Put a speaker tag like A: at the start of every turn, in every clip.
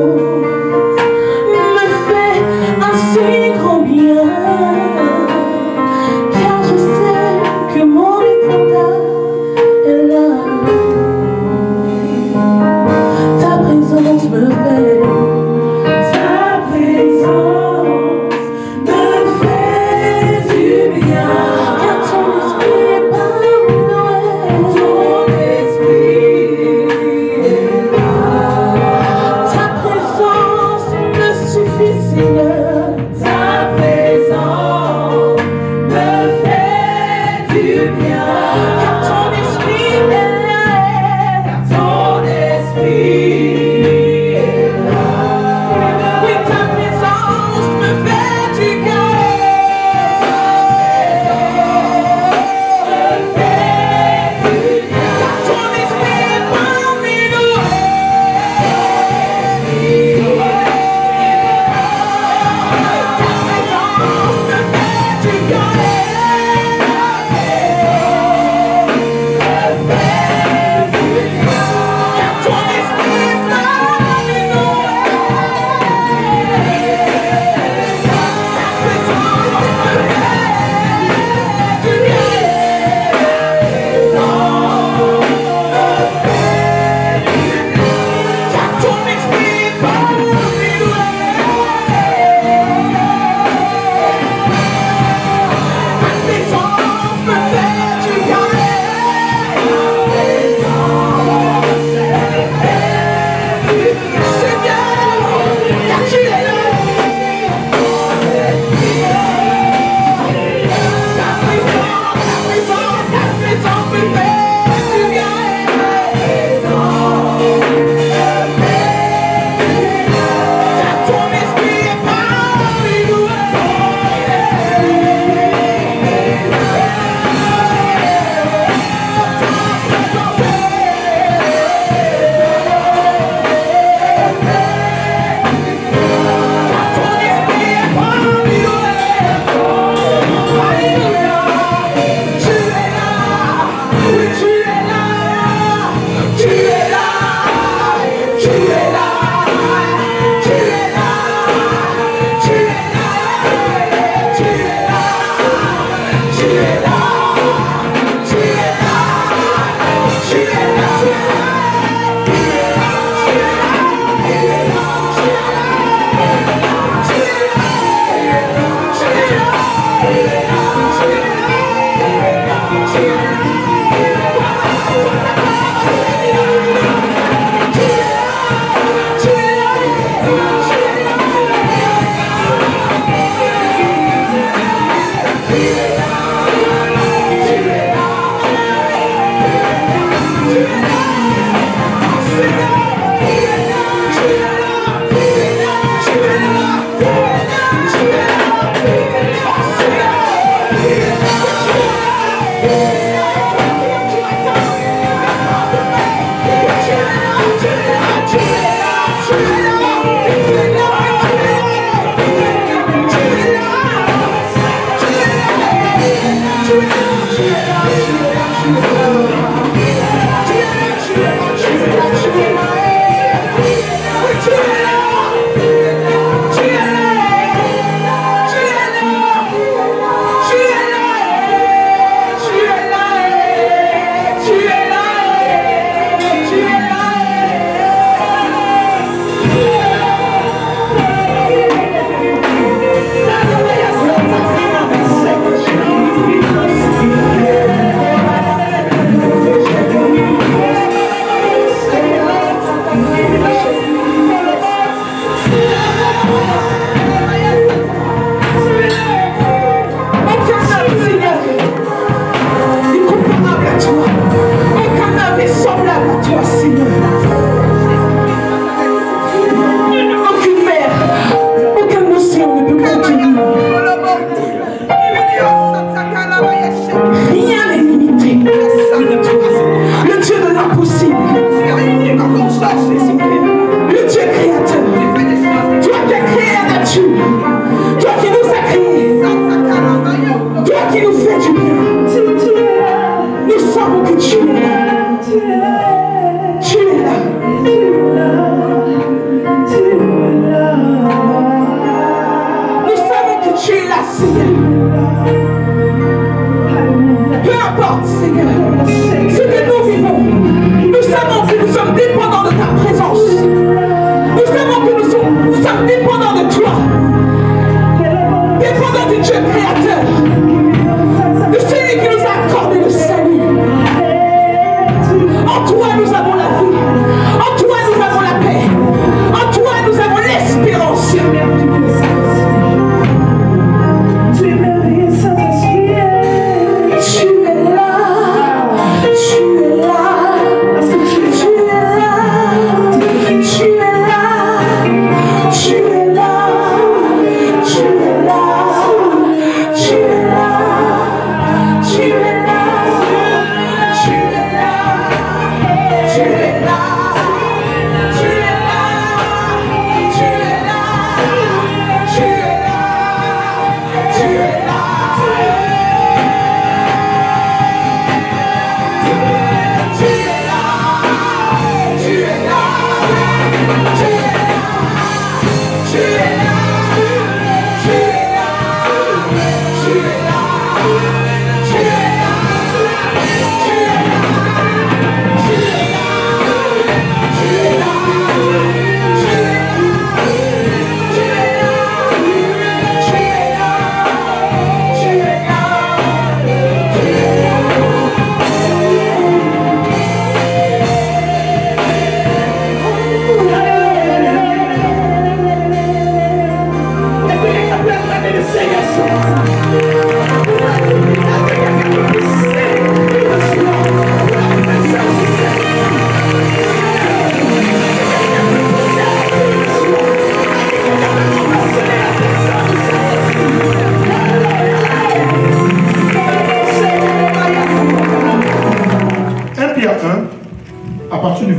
A: me fait un si grand bien, car je sais que mon étendard est là. Ta présence me fait, ta présence me fait du bien, car ton esprit est parmi nous, ton esprit est là. Ta présence me suffit, Seigneur, ta présence me fait du bien, car ton esprit est là, car ton esprit.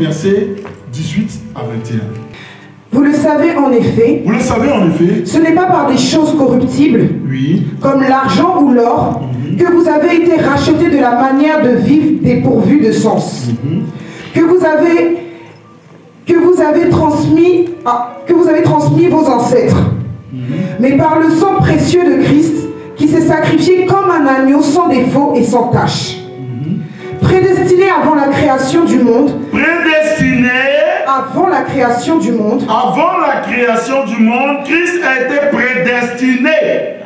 B: versets 18 à 21.
C: Vous le savez en effet,
B: ce
C: n'est pas par des choses corruptibles,
B: oui, comme
C: l'argent ou l'or, que vous avez été rachetés de la manière de vivre dépourvue de sens, que vous avez transmis vos ancêtres, mais par le sang précieux de Christ, qui s'est sacrifié comme un agneau sans défaut et sans tache, prédestiné avant la création du monde, avant la création du monde,
B: Christ a été prédestiné.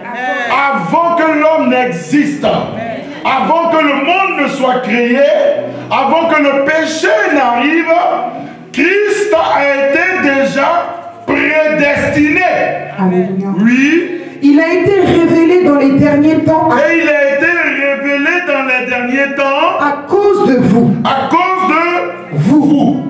B: Avant que l'homme n'existe, avant que le monde ne soit créé, avant que le péché n'arrive, Christ a été déjà prédestiné.
C: Alléluia.
B: Oui.
C: Il a été révélé dans les derniers temps.
B: Et il a été révélé dans les derniers temps
C: à cause de vous.
B: À cause de vous.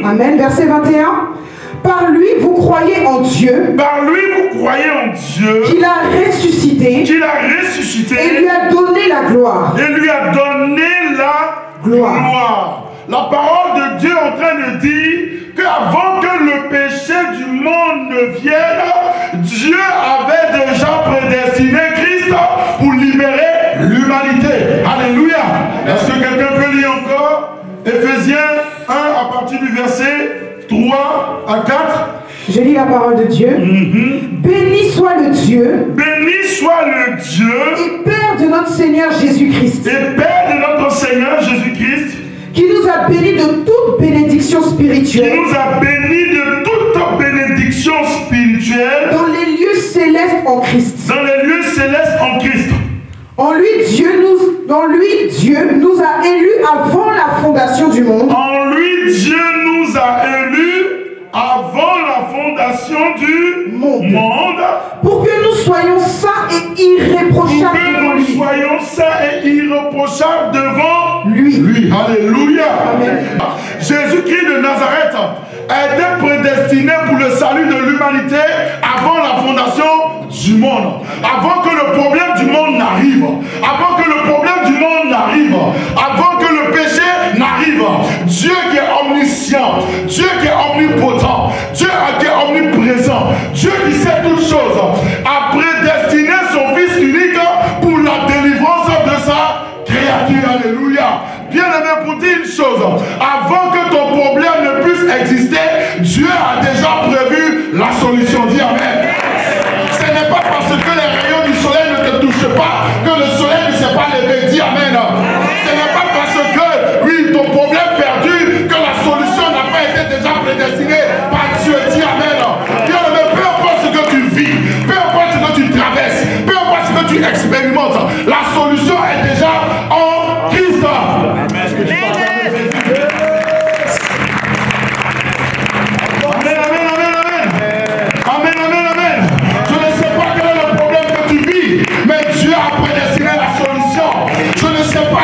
C: Amen. Verset 21. Par lui, vous croyez en Dieu.
B: Par lui, vous croyez en Dieu.
C: Qu'il a ressuscité.
B: Qu'il a ressuscité.
C: Et lui a donné la gloire.
B: Et lui a donné la gloire. La parole de Dieu est en train de dire qu'avant que le péché du monde ne vienne, Dieu avait déjà prédestiné Christ pour libérer l'humanité. Alléluia. Est-ce que quelqu'un peut lire encore Éphésiens 1 à partir du verset 3 à 4.
C: Je lis la parole de Dieu. Béni soit le Dieu.
B: Béni soit le Dieu.
C: Et Père de notre Seigneur Jésus-Christ.
B: Et Père de notre Seigneur Jésus-Christ.
C: Qui nous a bénis de toute bénédiction spirituelle.
B: Qui nous a bénis de toute bénédiction spirituelle.
C: Dans les lieux célestes en Christ.
B: Dans les lieux célestes en Christ.
C: En lui, Dieu nous a élus avant la fondation du monde.
B: En lui, Dieu nous a élus avant la fondation du monde.
C: Pour que nous soyons saints et irréprochables devant lui.
B: Soyons saints et irréprochables devant
C: lui.
B: Alléluia.
C: Amen.
B: Jésus-Christ de Nazareth a été prédestiné pour le salut de l'humanité avant la fondation du monde. Avant que le problème du monde n'arrive. Avant que le problème du monde n'arrive. Avant que le péché n'arrive. Dieu qui est omniscient. Dieu qui est omnipotent. Dieu qui est omniprésent. Dieu qui sait toutes choses. A prédestiné son Fils unique pour la délivrance de sa créature. Alléluia. Bien aimé, pour dire une chose, avant que ton problème ne puisse exister, Dieu a déjà prévu la solution. Dis amen. Ce n'est pas parce que les rayons du soleil ne te touchent pas que le soleil ne s'est pas levé. Dis amen. Ce n'est pas parce que, oui, ton problème perdu que la solution n'a pas été déjà prédestinée par Dieu. Dis amen. Bien aimé, peu importe ce que tu vis, peu importe ce que tu traverses, peu importe ce que tu expérimentes, la solution est déjà en Christ.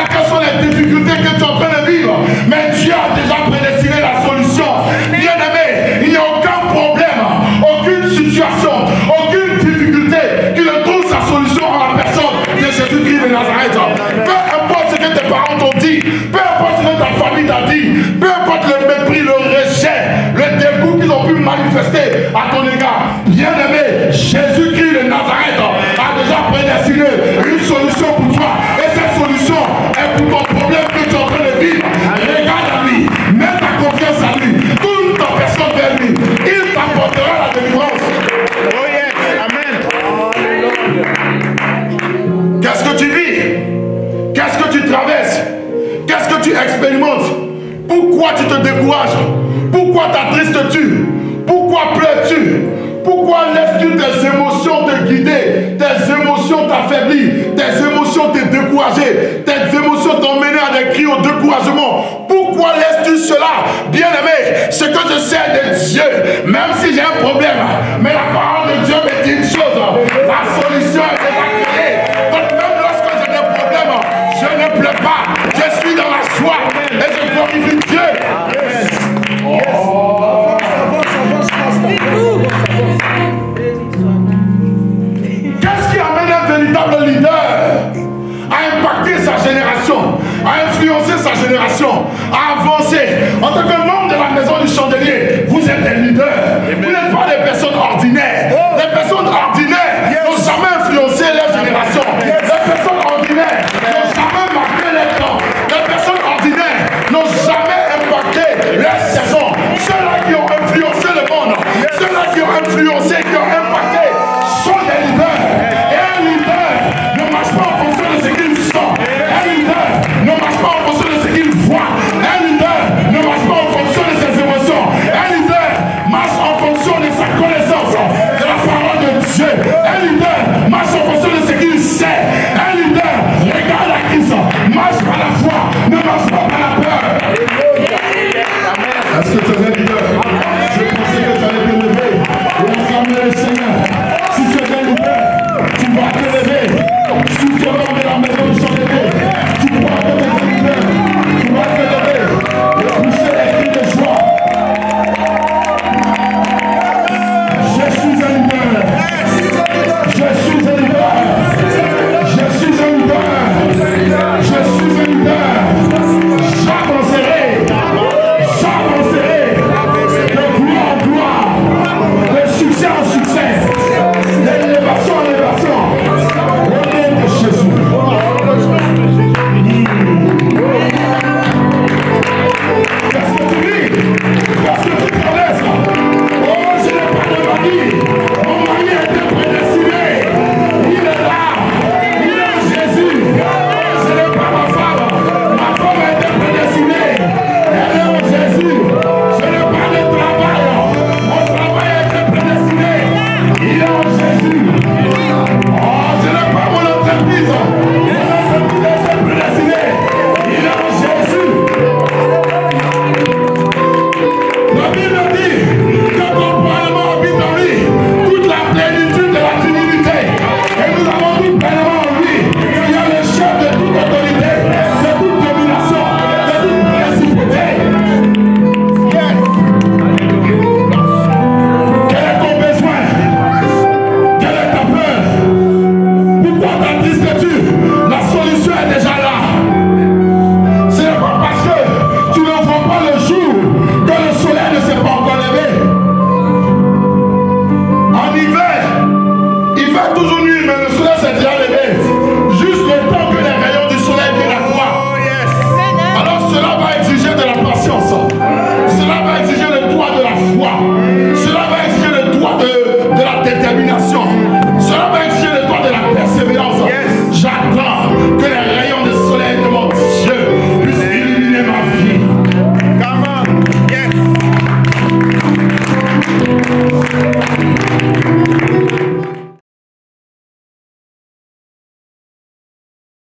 B: Quelles sont les difficultés que tu es en train de vivre, mais Dieu a déjà prédestiné la solution. Bien aimé, il n'y a aucun problème, aucune situation, aucune difficulté qui ne trouve sa solution en la personne de Jésus-Christ de Nazareth. Peu importe ce que tes parents t'ont dit, peu importe ce que ta famille t'a dit, peu importe le mépris, le rejet, le dégoût qu'ils ont pu manifester à ton égard, bien aimé, Jésus-Christ de Nazareth a déjà prédestiné une solution pour toi. Et cette solution est pour ton problème que tu es en train de vivre. Regarde à lui, mets ta confiance à lui, tourne ta personne vers lui, il t'apportera la délivrance. Oh yes, amen. Qu'est-ce que tu vis? Qu'est-ce que tu traverses? Qu'est-ce que tu expérimentes? Pourquoi tu te décourages? Pourquoi t'attristes-tu? Pourquoi pleures-tu? Pourquoi laisses-tu tes émotions te guider? Tes émotions t'affaiblir, tes émotions te décourager, tes émotions t'emmener à des cris au découragement. Pourquoi laisses-tu cela? Bien aimé, ce que je sais de Dieu, même si j'ai un problème, mais la parole de Dieu me dit une chose, la solution est déjà créée. Donc même lorsque j'ai des problèmes, je ne pleure pas, je suis dans la joie et je glorifie Dieu. Qu'est-ce qui amène un véritable leader à impacter sa génération, à influencer sa génération, à avancer, Un leader marche en fonction de ce qu'il sait.